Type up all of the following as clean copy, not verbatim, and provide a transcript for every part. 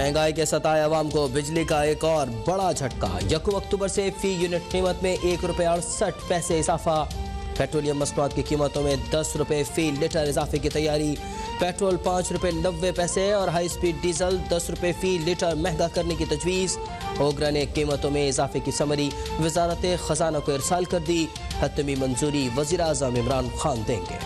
महंगाई के सताए अवाम को बिजली का एक और बड़ा झटका। 1 अक्टूबर से फी यूनिट कीमत में ₹1.68 इजाफा। पेट्रोलियम मसनूआत की कीमतों में ₹10 फी लीटर इजाफे की तैयारी। पेट्रोल ₹5.90 और हाई स्पीड डीजल ₹10 फी लीटर महंगा करने की तजवीज़। ओगरा ने कीमतों में इजाफे की समरी वजारत खजाना को इरसाल कर दी। हतमी मंजूरी वज़ीर आज़म इमरान खान देंगे।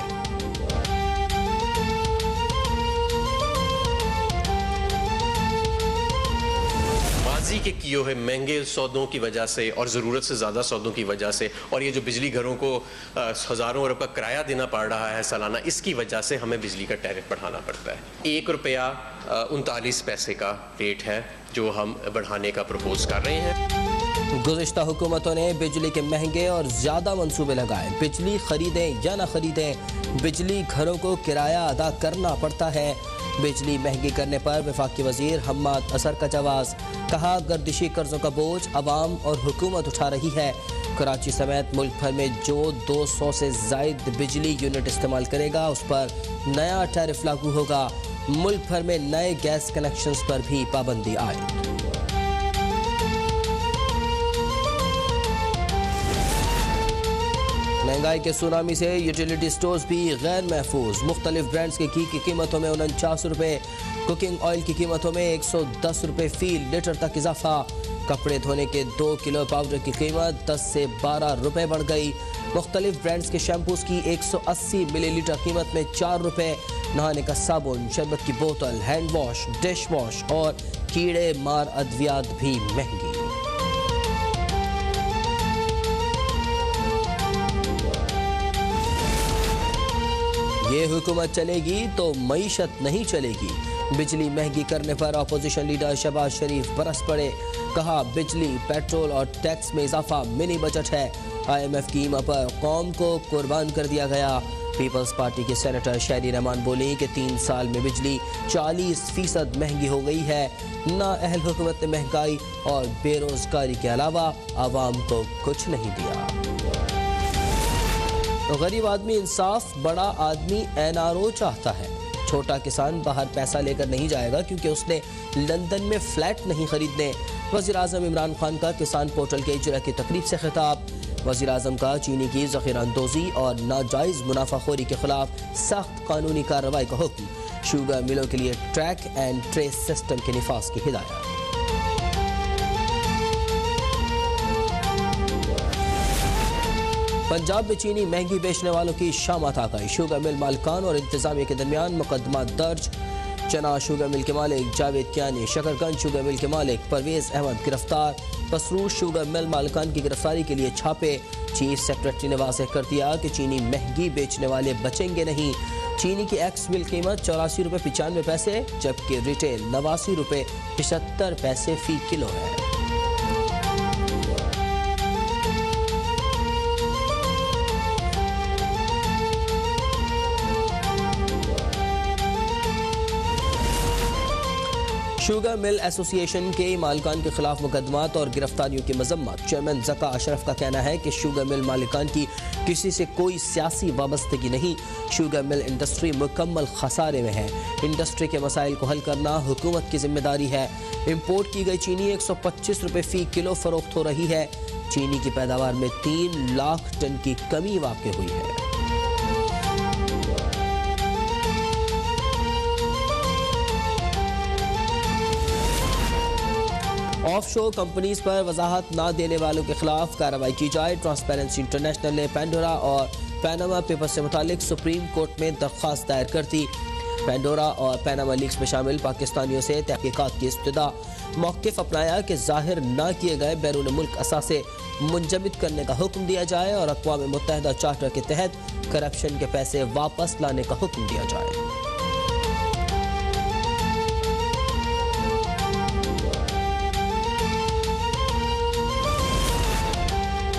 के किए हुए महंगे सौदों की वजह से और ज़रूरत से ज़्यादा सौदों की वजह से और ये जो बिजली घरों को हज़ारों अरब का किराया देना पड़ रहा है सालाना, इसकी वजह से हमें बिजली का टैरिफ बढ़ाना पड़ता है। ₹1.39 का रेट है जो हम बढ़ाने का प्रपोज कर रहे हैं। गुज़िश्ता हुकूमतों ने बिजली के महंगे और ज़्यादा मंसूबे लगाए। बिजली खरीदें या ना खरीदें, बिजली घरों को किराया अदा करना पड़ता है। बिजली महंगी करने पर वफाकी वजीर हम्माद असर का जवाब। कहा, गर्दिशी कर्जों का बोझ अवाम और हुकूमत उठा रही है। कराची समेत मुल्क भर में जो 200 से ज़ायद बिजली यूनिट इस्तेमाल करेगा उस पर नया टैरिफ लागू होगा। मुल्क भर में नए गैस कनेक्शंस पर भी पाबंदी आए। महंगाई के सुनामी से यूटिलिटी स्टोर्स भी गैर महफूज। मुख्तलिफ ब्रांड्स के घी की कीमतों में ₹49, कुकिंग ऑयल की कीमतों में ₹110 फी लीटर तक इजाफा। कपड़े धोने के 2 किलो पाउडर की कीमत ₹10 से ₹12 बढ़ गई। मुख्तलिफ ब्रांड्स के शैम्पूज की 180 मिलीलीटर कीमत में ₹4। नहाने का साबुन, शरबत की बोतल, हैंड वॉश, डिश वॉश और कीड़े मार अद्वियात भी महंगी। ये हुकूमत चलेगी तो मईशत नहीं चलेगी। बिजली महंगी करने पर अपोजिशन लीडर शहबाज शरीफ बरस पड़े। कहा, बिजली, पेट्रोल और टैक्स में इजाफा मिनी बजट है। IMF की ईमा पर कौम को कुर्बान कर दिया गया। पीपल्स पार्टी के सेनेटर शहरी रहमान बोली कि 3 साल में बिजली 40% महंगी हो गई है। नाअहल हुकूमत ने महंगाई और बेरोजगारी के अलावा आवाम को कुछ नहीं दिया। तो गरीब आदमी इंसाफ, बड़ा आदमी NRO चाहता है। छोटा किसान बाहर पैसा लेकर नहीं जाएगा क्योंकि उसने लंदन में फ्लैट नहीं खरीदने। वज़ीर आज़म इमरान खान का किसान पोर्टल के इजरा की तकरीब से खिताब। वज़ीर आज़म का चीनी की ज़ख़ीरा अंदोज़ी और नाजायज़ मुनाफाखोरी के खिलाफ सख्त कानूनी कार्रवाई का हुक्म। शुगर मिलों के लिए ट्रैक एंड ट्रेस सिस्टम के निफाज की हिदायत। पंजाब में चीनी महंगी बेचने वालों की शामत आ गई। शुगर मिल मालिकान और इंतजामिया के दरमियान मुकदमा दर्ज। चना शुगर मिल के मालिक जावेद कियानी, शकरकंद शुगर मिल के मालिक परवेज अहमद गिरफ्तार। पसरूर शुगर मिल मालिकान की गिरफ्तारी के लिए छापे। चीफ सेक्रेटरी ने वाज़ेह कर दिया कि चीनी महंगी बेचने वाले बचेंगे नहीं। चीनी की एक्स मिल कीमत ₹84.95, जबकि रिटेल ₹89.75 फी किलो है। शुगर मिल एसोसिएशन के मालिकान के खिलाफ मुकदमात और गिरफ्तारियों की मजम्मत। चेयरमैन ज़का अशरफ का कहना है कि शुगर मिल मालिकान की किसी से कोई सियासी वाबस्तगी नहीं। शुगर मिल इंडस्ट्री मुकम्मल खसारे में है। इंडस्ट्री के मसाइल को हल करना हुकूमत की जिम्मेदारी है। इम्पोर्ट की गई चीनी ₹125 फी किलो फरोख्त हो रही है। चीनी की पैदावार में 3 लाख टन की कमी वाक़ हुई है। ऑफशोर कंपनीज पर वजाहत ना देने वालों के खिलाफ कार्रवाई की जाए। ट्रांसपेरेंसी इंटरनेशनल ने पेंडोरा और पैनामा पेपर्स से मुतालिक सुप्रीम कोर्ट में दरख्वास्त दायर कर दी। पेंडोरा और पैनामा लीक्स में शामिल पाकिस्तानियों से तहकीकात की इब्तिदा। मौक़िफ़ अपनाया कि जाहिर ना किए गए बैरून मुल्क असासे मुंजमद करने का हुक्म दिया जाए और अक़वाम मुत्तहिदा चार्टर के तहत करप्शन के पैसे वापस लाने का हुक्म दिया जाए।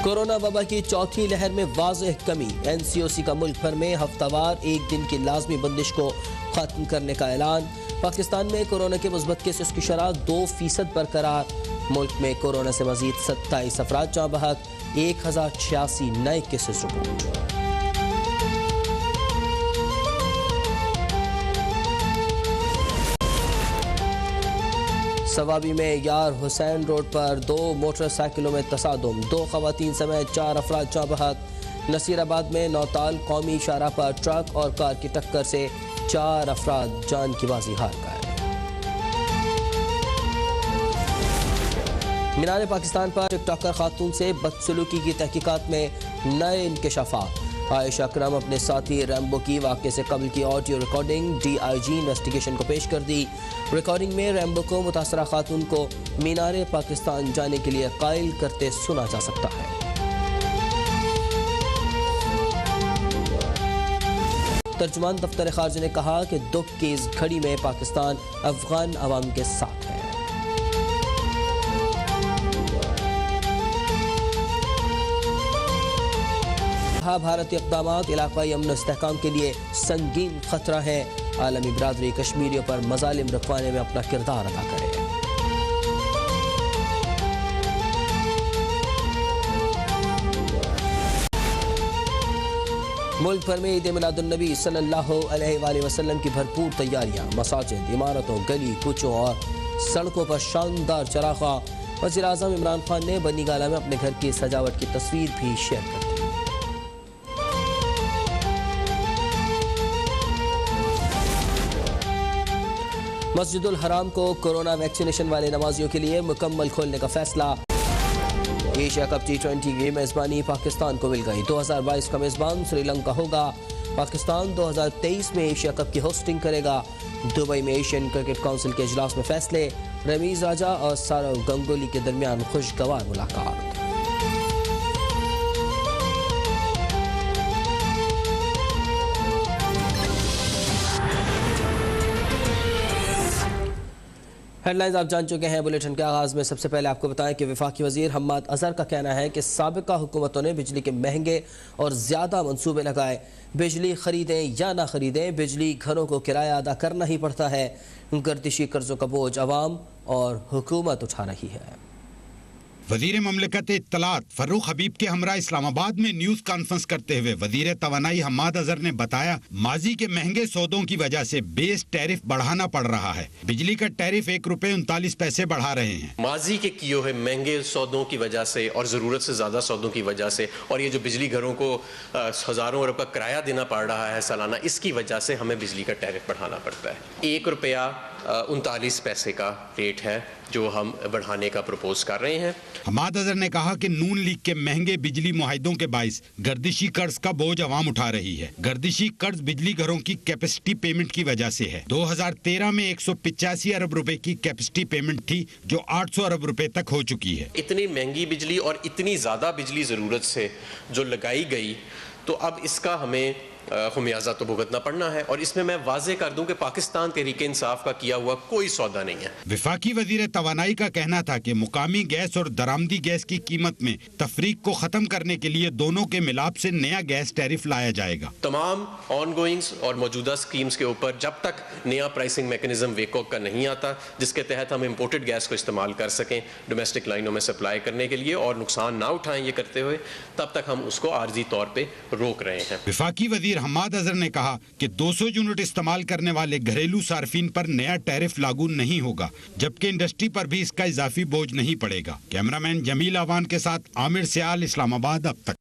कोरोना वबा की चौथी लहर में वाज़ेह कमी। NCOC का मुल्क भर में हफ्तावार 1 दिन की लाजमी बंदिश को खत्म करने का ऐलान। पाकिस्तान में कोरोना के मुस्बत केसेस की शरह 2% बरकरार। मुल्क में कोरोना से मजीद 27 अफराद जाँ बहक, 1086 नए केसेस रिपोर्ट। सवाबी में यार हुसैन रोड पर 2 मोटरसाइकिलों में तसादुम, 2 खवातीन समेत 4 अफराद जाँ बहक। नसीराबाद में नौताल कौमी शाहराह पर ट्रक और कार की टक्कर से 4 अफराद जान की बाजी हार गए। मीनार पाकिस्तान पर टिकटॉकर खातून से बदसलूकी की तहकीकात में नए इंकशाफात। आयशा अकरम अपने साथी रैम्बो की वाक़े से कबल की ऑडियो रिकॉर्डिंग DIG इन्वेस्टिगेशन को पेश कर दी। रिकॉर्डिंग में रैम्बो को मुतासरा खातून को मीनार पाकिस्तान जाने के लिए कायल करते सुना जा सकता है। तर्जुमान दफ्तर खारजा ने कहा कि दुख की इस घड़ी में पाकिस्तान अफगान अवाम के साथ है। भारतीय इक़दामात इलाक़ाई अमन इस्तेहकाम के लिए संगीन खतरा है। आलमी बिरादरी कश्मीरियों पर मज़ालिम रखवाने में अपना किरदार अदा करे। मुल्क भर में ईद मिलादुन्नबी सल्लल्लाहु अलैहि वसल्लम की भरपूर तैयारियां। मसाजिद, इमारतों, गली कूचों और सड़कों पर शानदार चरागा। वज़ीर आज़म इमरान खान ने बनी गाला में अपने घर की सजावट की तस्वीर भी शेयर कर दी। मस्जिदुल हराम को कोरोना वैक्सीनेशन वाले नमाजियों के लिए मुकम्मल खोलने का फैसला। एशिया कप T20 की मेज़बानी पाकिस्तान को मिल गई। 2022 का मेज़बान श्रीलंका होगा। पाकिस्तान 2023 में एशिया कप की होस्टिंग करेगा। दुबई में एशियन क्रिकेट काउंसिल के इजलास में फैसले। रमीज राजा और सौरव गंगुली के दरमियान खुशगवार मुलाकात। हेडलाइंस आप जान चुके हैं। बुलेटिन के आगाज में सबसे पहले आपको बताएं कि वफाकी वजीर हम्माद अजहर का कहना है कि साबिका हुकूमतों ने बिजली के महंगे और ज़्यादा मंसूबे लगाए। बिजली खरीदें या ना खरीदें, बिजली घरों को किराया अदा करना ही पड़ता है। गर्दिशी कर्जों का बोझ अवाम और हुकूमत उठा रही है। वजीर ममलकत इत्तलात फर्रुख हबीब के हमरा इस्लामाबाद में न्यूज कॉन्फ्रेंस करते हुए वजीर तवानाई हम्माद अजहर ने बताया, माजी के महंगे सौदों की वजह से बेस टैरिफ बढ़ाना पड़ रहा है। बिजली का टैरिफ ₹1.39 बढ़ा रहे हैं। माजी के किए हुए महंगे सौदों की वजह से और ज़रूरत से ज़्यादा सौदों की वजह से, और ये जो बिजली घरों को हज़ारों अरब का किराया देना पड़ रहा है सालाना, इसकी वजह से हमें बिजली का टैरिफ बढ़ाना पड़ता है। ₹1.39 का रेट है जो हम बढ़ाने का प्रपोज कर रहे हैं। हम्माद अजहर ने कहा कि नून लीग के महंगे बिजली मुआहिदों के बाइस गर्दिशी कर्ज का बोझ अवाम उठा रही है। गर्दिशी कर्ज बिजली घरों की कैपेसिटी पेमेंट की वजह से है। 2013 में 185 अरब रुपए की कैपेसिटी पेमेंट थी जो 800 अरब रुपए तक हो चुकी है। इतनी महंगी बिजली और इतनी ज्यादा बिजली जरूरत से जो लगाई गई, तो अब इसका हमें खुमियाजा तो भुगतना पड़ना है। और इसमें मैं वाजे कर दूं कि पाकिस्तान तहरीक इंसाफ का किया हुआ कोई सौदा नहीं है। वफाकी वजीर तवानाई का कहना था कि मुकामी गैस और दरामदी गैस की कीमत में तफरीक को खत्म करने के लिए दोनों के मिलाप से नया गैस टैरिफ लाया जाएगा। तमाम ऑनगोइंग्स और मौजूदा स्कीम्स के ऊपर जब तक नया प्राइसिंग मैकेनिज्म वेकोक का नहीं आता, जिसके तहत हम इम्पोर्टेड गैस को इस्तेमाल कर सकें डोमेस्टिक लाइनों में सप्लाई करने के लिए और नुकसान ना उठाएं ये करते हुए, तब तक हम उसको आर्जी तौर पर रोक रहे हैं। वफाकी वजीर हम्माद अजहर ने कहा कि 200 यूनिट इस्तेमाल करने वाले घरेलू सार्फिन पर नया टैरिफ लागू नहीं होगा, जबकि इंडस्ट्री पर भी इसका इजाफी बोझ नहीं पड़ेगा। कैमरामैन जमील अवान के साथ आमिर सियाल, इस्लामाबाद। अब तक।